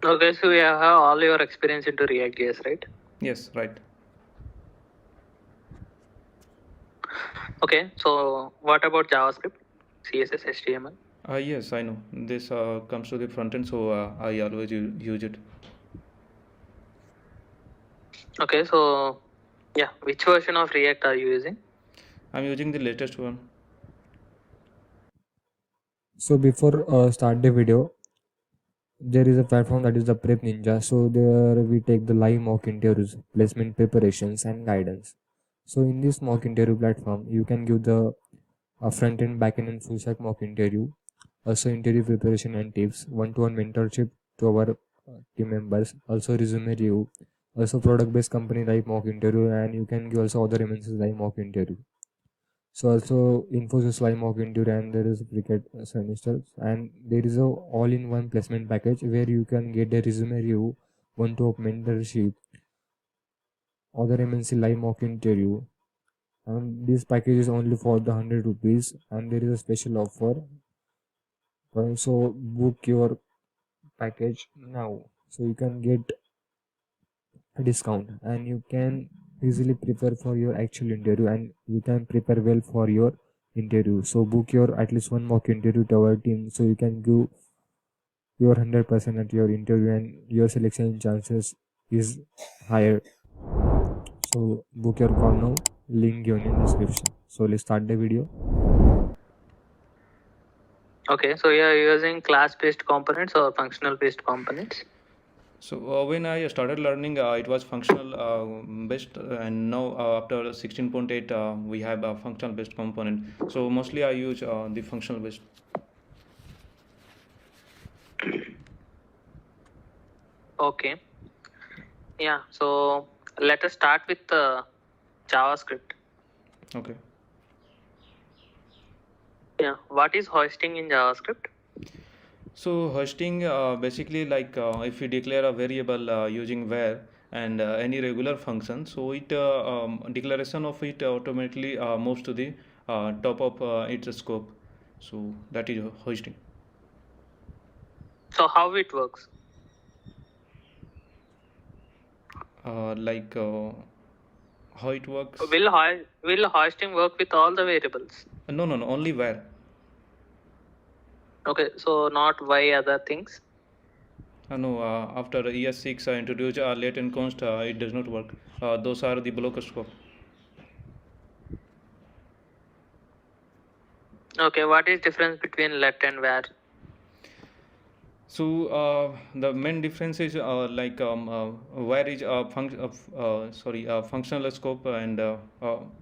Okay, so you have all your experience into React.js, right? Yes, right. Okay, so what about JavaScript, CSS, HTML? Yes, I know. This comes to the front end, so I always use it. Okay, so yeah, which version of React are you using? I'm using the latest one. So before start the video, there is a platform that is the Prep Ninja. So there we take the live mock interviews, placement preparations, and guidance. So in this mock interview platform, you can give the front end, back end, and full stack mock interview. Also interview preparation and tips, one-to-one mentorship to our team members. Also resume review. Also product-based company live mock interview, and you can give also other MNCs live mock interview. So also Infosys live mock interview, and there is cricket semesters, and there is a all-in-one placement package where you can get a resume review, one-to-one mentorship, other MNC live mock interview, and this package is only for the 100 rupees, and there is a special offer. So book your package now, so you can get a discount, and you can easily prepare for your actual interview, and you can prepare well for your interview. So book your at least one mock interview to our team, so you can give your 100% at your interview, and your selection chances is higher. So book your call now, link given in description. So let's start the video. Okay, so you are using class-based components or functional-based components? So when I started learning, it was functional based, and now after 16.8, we have a functional based component. So mostly I use the functional based. Okay, yeah, so let us start with JavaScript. Okay. Yeah, what is hoisting in JavaScript? So hosting basically like if you declare a variable using var and any regular function, so it declaration of it automatically moves to the top of its scope. So that is hosting. So how it works? Like how it works? Will hoisting work with all the variables? No, no, no, only var. Okay, so not why other things? No, after ES6 introduced latent const, it does not work. Those are the block scope. Okay, what is difference between let and where? So the main difference is like where is functional scope and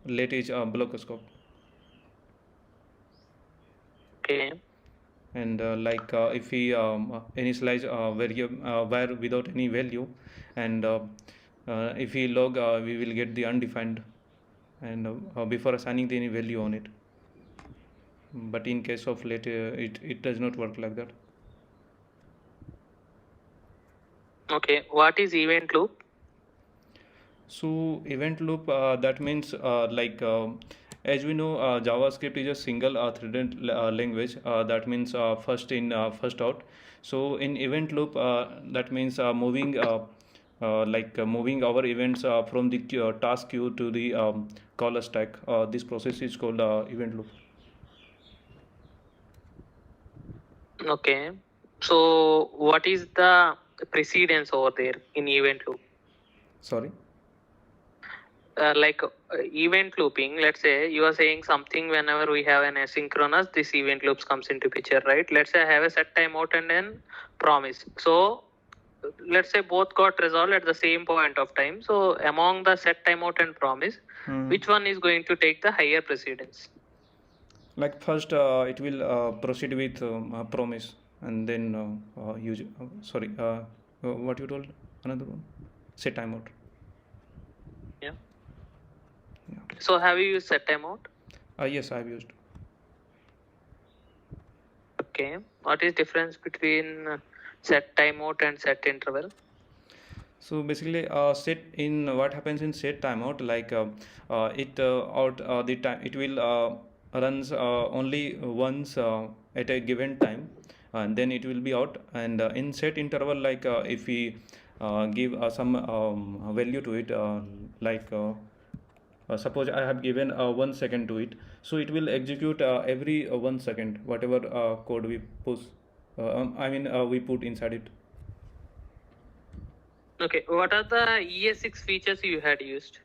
late is block scope. Okay, And like if we initialize var without any value, and if we log, we will get the undefined, and before assigning any value on it. But in case of late, it does not work like that. okay, what is event loop? So event loop, that means like as we know, JavaScript is a single threaded language. That means first in, first out. So in event loop, that means moving moving our events from the task queue to the caller stack. This process is called event loop. Okay, so what is the precedence over there in event loop? Sorry. Event looping, let's say you are saying something whenever we have an asynchronous, this event loops comes into picture, right? Let's say I have a set timeout and then promise. So let's say both got resolved at the same point of time. So among the set timeout and promise, which one is going to take the higher precedence? Like first, it will proceed with promise, and then use. Sorry, what you told? Another one. Set timeout. Yeah. Yeah. So have you used set timeout? Yes, I've used. Okay. What is difference between set timeout and set interval? So basically, set in what happens in set timeout, like it out the time it will runs only once at a given time, and then it will be out. And in set interval, like if we give some value to it, suppose I have given 1 second to it, so it will execute every 1 second whatever code we push. We put inside it. Okay, what are the ES6 features you had used?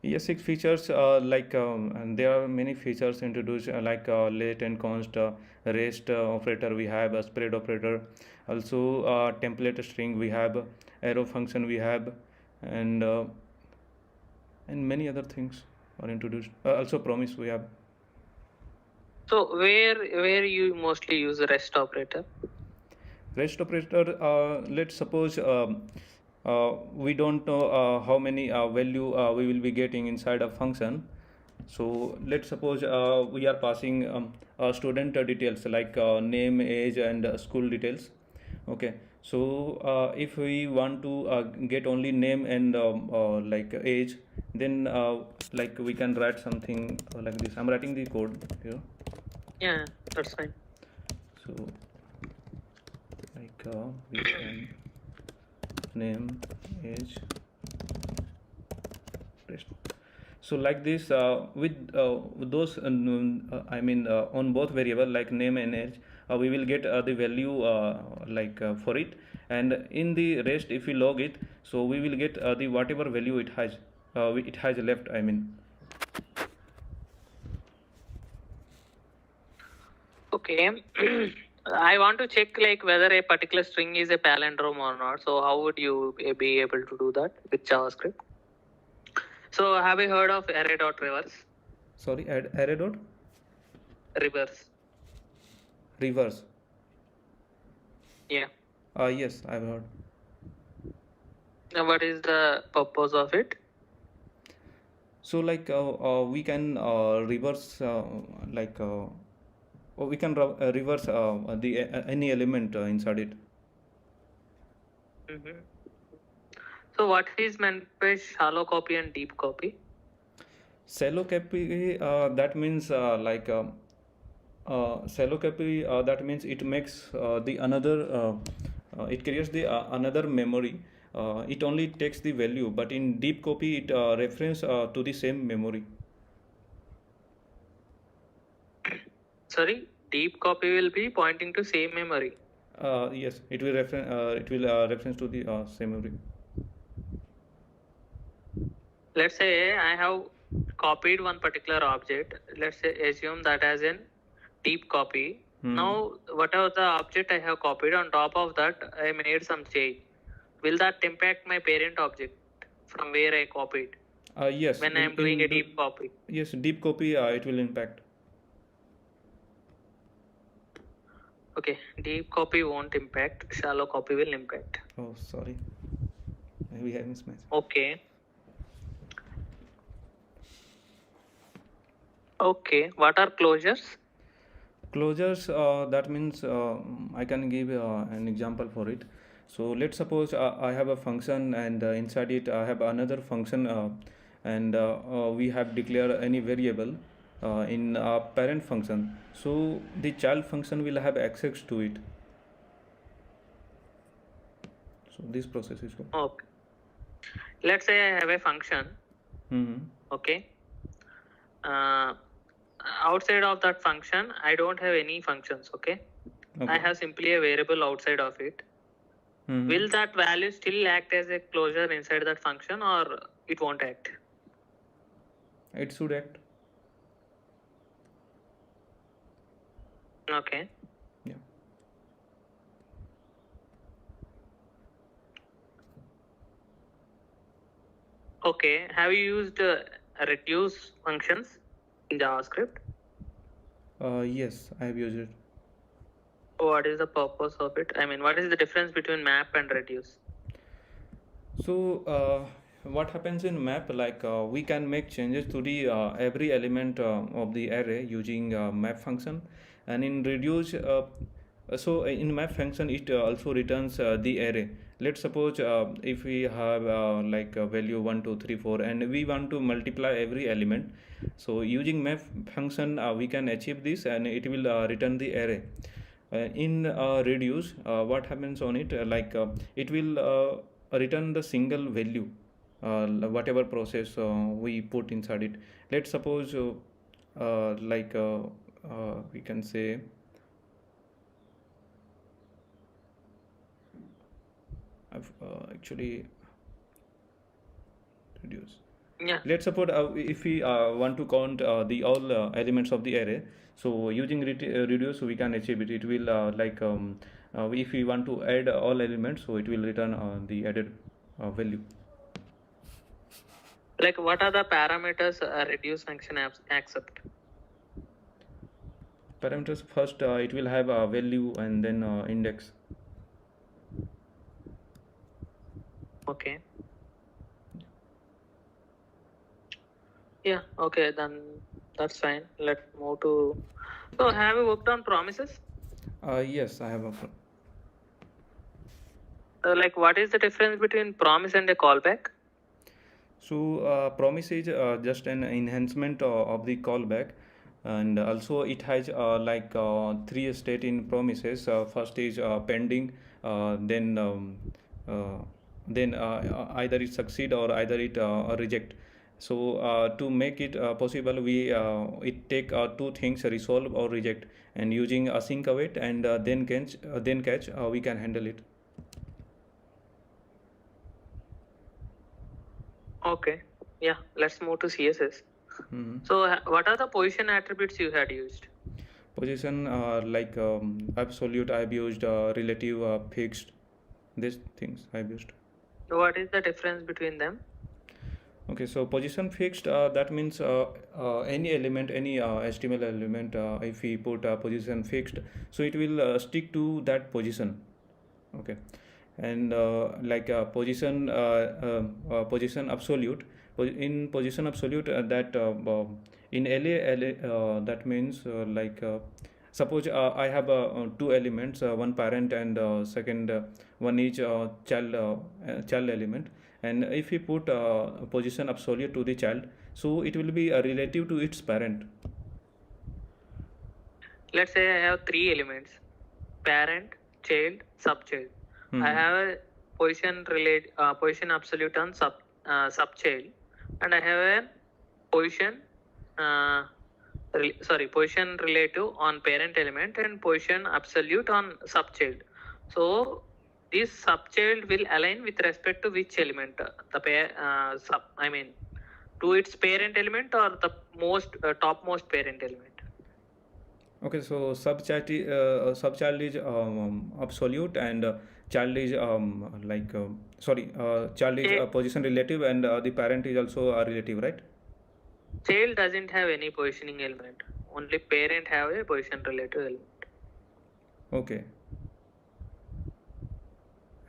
ES6 features, and there are many features introduced, let and const, rest operator we have, a spread operator, also template string we have, arrow function we have, and many other things are introduced. Also promise we have. So where you mostly use the REST operator? REST operator, let's suppose we don't know how many value we will be getting inside a function. So let's suppose we are passing student details like name, age, and school details. Okay, so if we want to get only name and age, then we can write something like this. I'm writing the code here. Yeah, that's fine. So we can name, age, rest. So like this, with those on both variable like name and age, we will get the value for it, and in the rest if we log it, so we will get the whatever value it has left. Okay. I want to check like whether a particular string is a palindrome or not. So how would you be able to do that with JavaScript? So have you heard of array.reverse? Sorry, add array dot Reverse. reverse. Yeah. Yes, I've heard. Now what is the purpose of it? So we can reverse we can reverse the any element inside it. Mm-hmm. So what is meant by shallow copy and deep copy? Shallow copy, that means shallow copy, that means it makes the another it creates the another memory. It only takes the value, but in deep copy it reference to the same memory. Sorry, deep copy will be pointing to same memory. Yes, it will reference to the same memory. Let's say I have copied one particular object. Let's say assume that as in deep copy. Now whatever the object I have copied, on top of that I made some change. Will that impact my parent object from where I copied? Yes. When I am doing a deep copy. Yes, deep copy it will impact. Okay, deep copy won't impact. Shallow copy will impact. Oh, sorry. We have mismatch. Okay. Okay, what are closures? Closures, that means I can give an example for it. So let's suppose I have a function, and inside it I have another function, and we have declared any variable in a parent function. So the child function will have access to it. So this process is good. Okay. Let's say I have a function. Okay. Outside of that function, I don't have any functions. Okay. I have simply a variable outside of it. Will that value still act as a closure inside that function, or it won't act? It should act. Okay. Yeah. Okay. Have you used reduce functions in JavaScript? Yes, I have used it. What is the purpose of it? I mean, what is the difference between map and reduce? So what happens in map, we can make changes to the every element of the array using map function, and in reduce so in map function it also returns the array. Let's suppose if we have a value 1 2 3 4 and we want to multiply every element, so using map function we can achieve this, and it will return the array. In reduce, what happens on it? It will return the single value, whatever process we put inside it. Let's suppose, we can say, I've actually reduce. Yeah. Let's suppose if we want to count the all elements of the array, so using reduce we can achieve it. It will if we want to add all elements, so it will return the added value. Like what are the parameters a reduce function accept? Parameters first, it will have a value and then index. Okay. Yeah, okay, then that's fine. Let's move to. So, have you worked on promises? Yes, I have a. Like, what is the difference between promise and a callback? So promise is just an enhancement of the callback, and also it has three state in promises. First is pending, then either it succeed or either it reject. So to make it possible, we it take two things: resolve or reject, and using async await and then catch, we can handle it. Okay, yeah, let's move to CSS. Mhm. So, what are the position attributes you had used? Position absolute I've used, relative, fixed, these things I've used. What is the difference between them? Okay, so position fixed, that means any element, any HTML element, if we put position fixed, so it will stick to that position. Okay, and position absolute. In position absolute, in LA, that means suppose I have two elements, one parent and second one is child element, and if we put position absolute to the child, so it will be relative to its parent. Let's say I have three elements: parent, child, subchild. I have a position absolute on subchild, and I have a position position relative on parent element and position absolute on subchild. So this subchild will align with respect to which element? To its parent element or the topmost parent element. Okay, so subchild is absolute, and child is child is Child, position relative, and the parent is also relative, right? child doesn't have any positioning element. Only parent have a position relative element. Okay.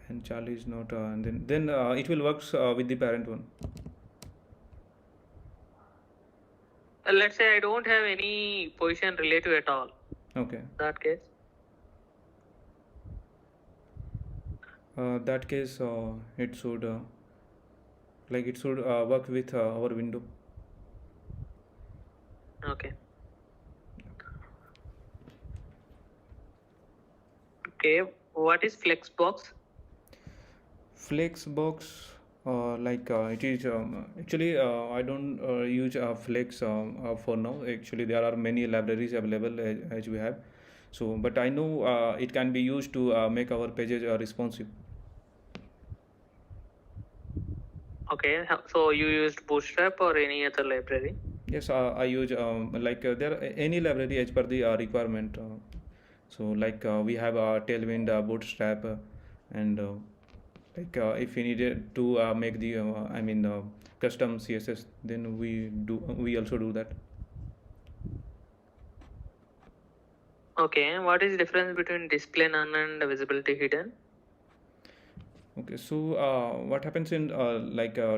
And child is not, and then it will works with the parent one. Let's say I don't have any position relative at all. Okay. That case. That case, it should work with our window. Okay. Okay. What is Flexbox? Flexbox, it is actually I don't use Flex for now. Actually, there are many libraries available as we have. So, but I know it can be used to make our pages responsive. Okay. So you used Bootstrap or any other library? Yes, I use there any library as per the requirement. We have Tailwind, Bootstrap, and if we needed to make the custom CSS, then we also do that. Okay. What is the difference between display none and visibility hidden? Okay, so what happens in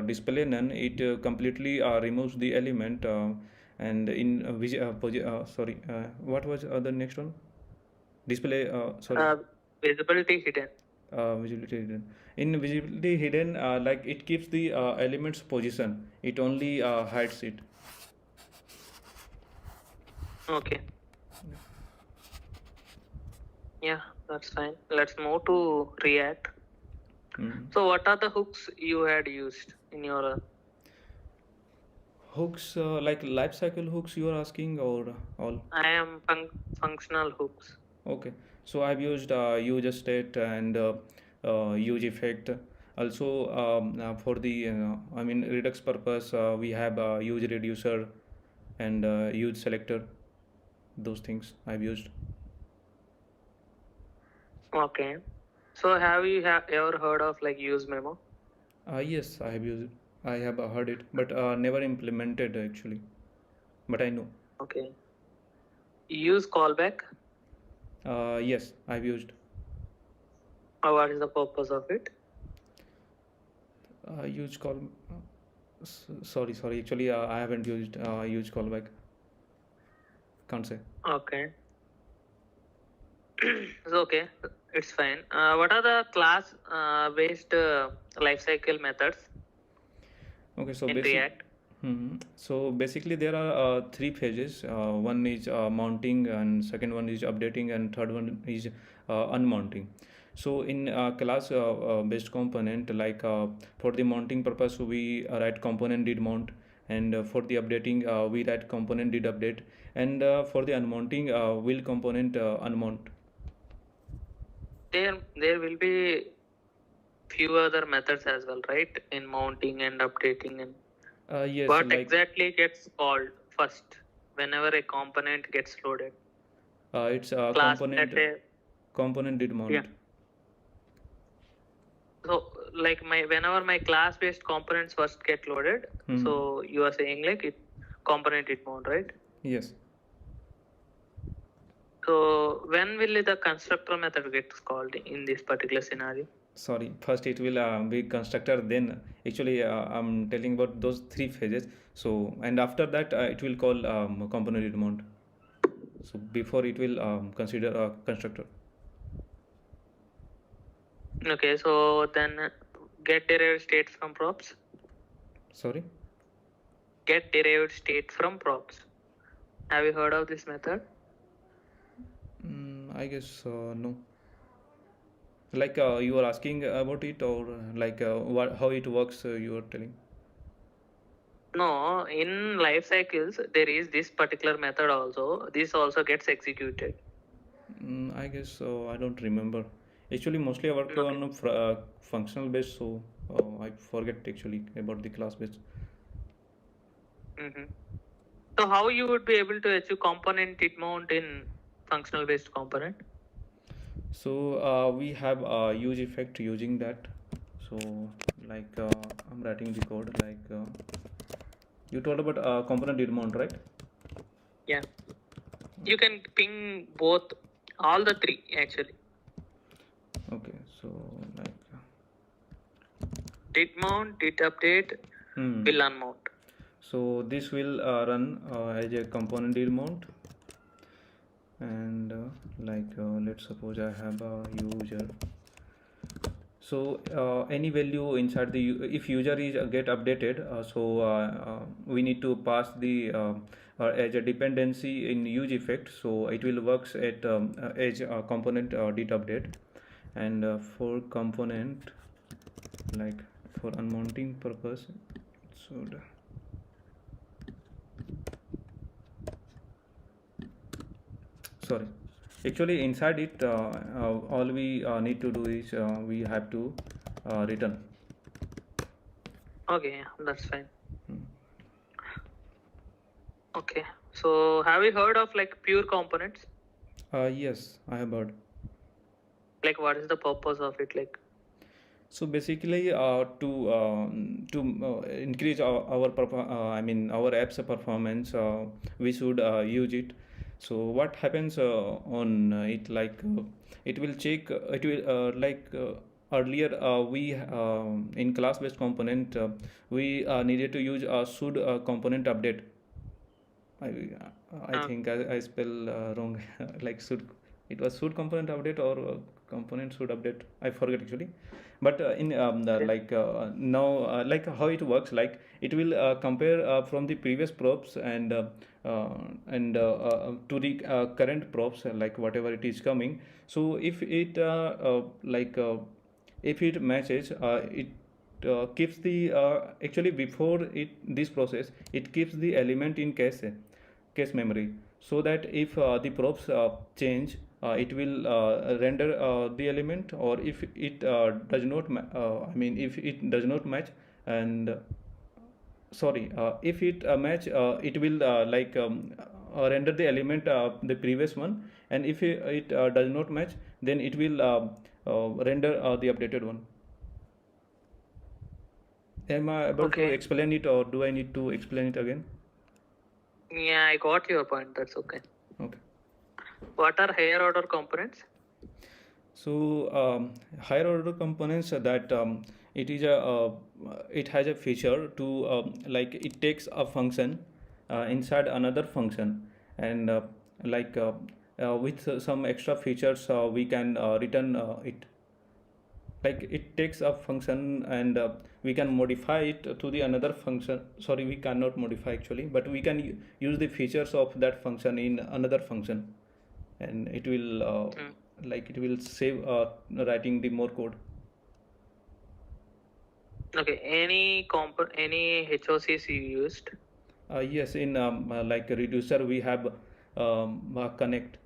display none, it completely removes the element, and in what was the next one? Display, Visibility hidden. Visibility hidden. In visibility hidden, it keeps the element's position. It only hides it. Okay. Yeah, that's fine. Let's move to React. Mm. So what are the hooks you had used in your Hooks, like lifecycle hooks, you are asking, or all? I am functional hooks. Okay, so I've used use state and use effect. Also, for the I mean Redux purpose, we have use reducer and use selector. Those things I've used. Okay. So have you ever heard of like use memo? Yes, I have used it. I have heard it, but never implemented actually. But I know. Okay. Use callback. Yes, I've used. Or what is the purpose of it? Use call. Sorry. Actually, I haven't used use callback. Can't say. Okay. It's okay. It's fine. What are the class based lifecycle methods Okay, so in React? So basically there are three phases. One is mounting, and second one is updating, and third one is unmounting. So in class based component, like for the mounting purpose, we write component did mount, and for the updating, we write component did update, and for the unmounting, will component unmount. There will be few other methods as well, right? In mounting and updating and Yes, what like exactly gets called first whenever a component gets loaded? it's Class, let's say, component did yeah. mount. So like my whenever my class based components first get loaded, so you are saying like it component it mount, right? Yes. So when will the constructor method get called in this particular scenario? Sorry, first it will be constructor, then actually I'm telling about those three phases. So and after that it will call component mount. So before it will consider a constructor. Okay, so then get derived state from props. Sorry. Get derived state from props. Have you heard of this method? I guess no. Like you are asking about it, or like what how it works, you are telling. No, in life cycles there is this particular method also. This also gets executed. I guess I don't remember. Actually, mostly I work Okay. on functional based, so I forget actually about the class based. So how you would be able to achieve component did mount in functional based component? So we have use effect using that. So like I'm writing the code, like you told about component did mount, right? Yeah. You can ping both, all the three actually. Okay, so like Did mount, did update, will unmount. so this will run as a component did mount, and like let's suppose I have a user. So any value inside the if user is get updated, so we need to pass the as a dependency in use effect. So it will works at as a component did update, and for component, like for unmounting purpose, so sorry, actually inside it all we need to do is we have to return. Okay, that's fine. Okay, so have you heard of like pure components? Yes, I have heard. Like what is the purpose of it? Like So basically, to increase I mean our app's performance, we should use it. So what happens on it? Like it will check. It will earlier we in class-based component we needed to use a should component update. I think I spell wrong. Like should, it was should component update or component should update. I forget actually, but in Okay. now like how it works, like it will compare from the previous props uh, to the current props, like whatever it is coming. So if it if it matches, it keeps the actually before it this process it keeps the element in cache memory, so that if the props change, it will render the element, or if it does not I mean if it does not match, and sorry, if it match, it will render the element the previous one, and if it does not match, then it will render the updated one. Am I able to Okay. explain it, or do I need to explain it again? Yeah, I got your point. That's okay. Okay. What are higher order components? So higher order components that it has a feature to like it takes a function inside another function, and with some extra features we can return it. Like it takes a function, and we can modify it to the another function. Sorry, we cannot modify actually, but we can use the features of that function in another function, and it will Hmm. like it will save writing the more code. Okay. Any HOCs you used? Yes, in like a reducer we have connect.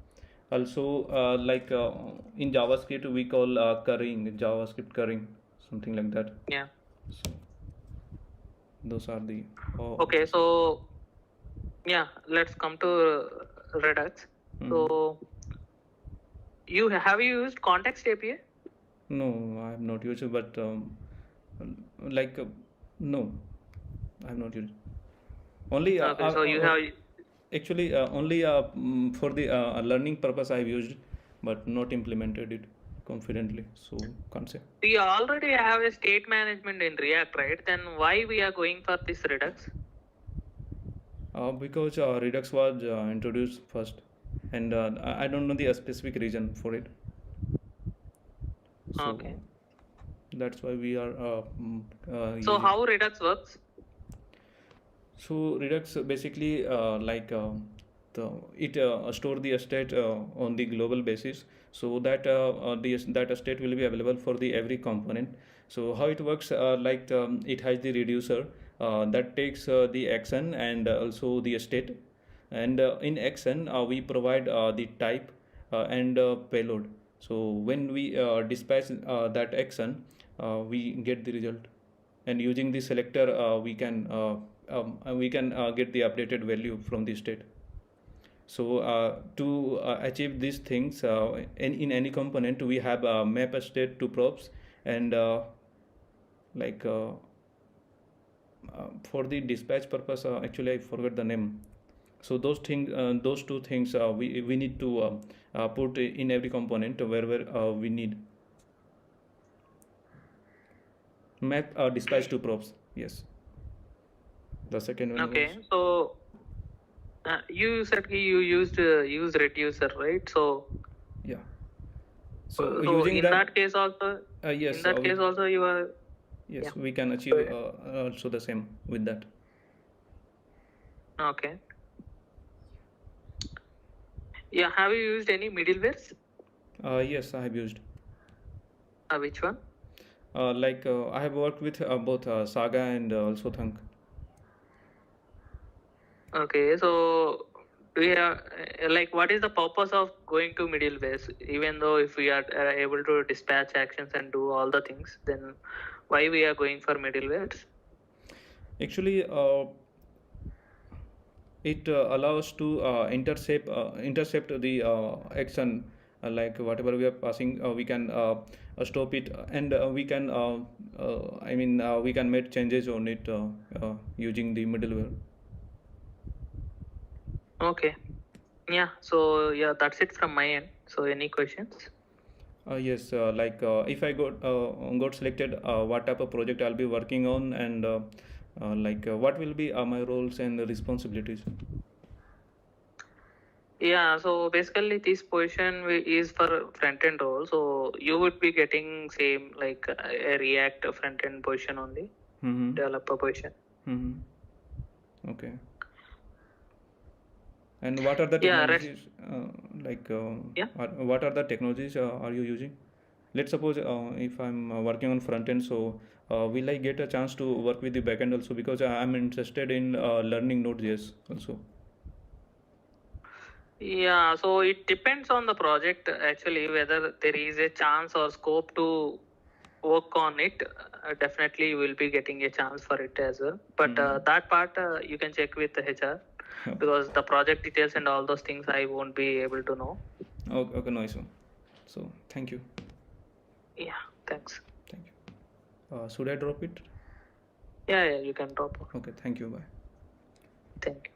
Also in JavaScript we call currying, JavaScript currying, something like that. Yeah. So those are the Okay. HOCs. So yeah, let's come to Redux. Mhm. So you used context API? No, I have not used it, but like no, I have not used. Only Okay. So you have. actually only for the learning purpose I've used, but not implemented it confidently. So can't say. We already have a state management in React, right? Then why we are going for this Redux? Because Redux was introduced first, and I don't know the specific reason for it. So Okay. that's why we are So using. how Redux works? So Redux basically it store the state on the global basis, so that that state will be available for the every component. So how it works, it has the reducer that takes the action and also the state, and in action we provide the type and payload. So when we dispatch that action, we get the result, and using the selector we can get the updated value from the state. So to achieve these things in any component, we have map a state to props, and like for the dispatch purpose, actually I forgot the name. So those two things we need to put in every component wherever we need. Map dispatch to props, yes. The second one was, Okay. So you said you use reducer, right? So yeah. So so using in that, that case also, in yes, that case also you are. Yeah. yes, we can achieve also the same with that. Okay. Yeah. Have you used any middlewares? Yes, I have used. Which one? I have worked with both Saga and also Thunk. Okay. So we are like, what is the purpose of going to middlewares? Even though if we are able to dispatch actions and do all the things, then why we are going for middlewares? Actually, it allows to intercept the action, like whatever we are passing, we can stop it, and we can make changes on it using the middleware. Okay. Yeah. So yeah, that's it from my end. So any questions? Yes, if I got selected, what type of project I'll be working on, and what will be my roles and responsibilities. Yeah, so basically this position is for front-end role. So you would be getting same like a React front-end position only, Mm-hmm. developer position. Mm-hmm. Okay. And what are the Yeah, technologies yeah. what are the technologies are you using? Let's suppose if I'm working on front end, so will I get a chance to work with the backend also, because I'm interested in learning Node.js also. Yeah, so it depends on the project actually, whether there is a chance or scope to work on it. Definitely you will be getting a chance for it as well. But that part you can check with the HR, Okay. because the project details and all those things I won't be able to know. Okay, okay, nice one. So thank you. Yeah, thanks. Thank you. Should I drop it? Yeah, you can drop off. Okay, thank you. Bye. Thank you.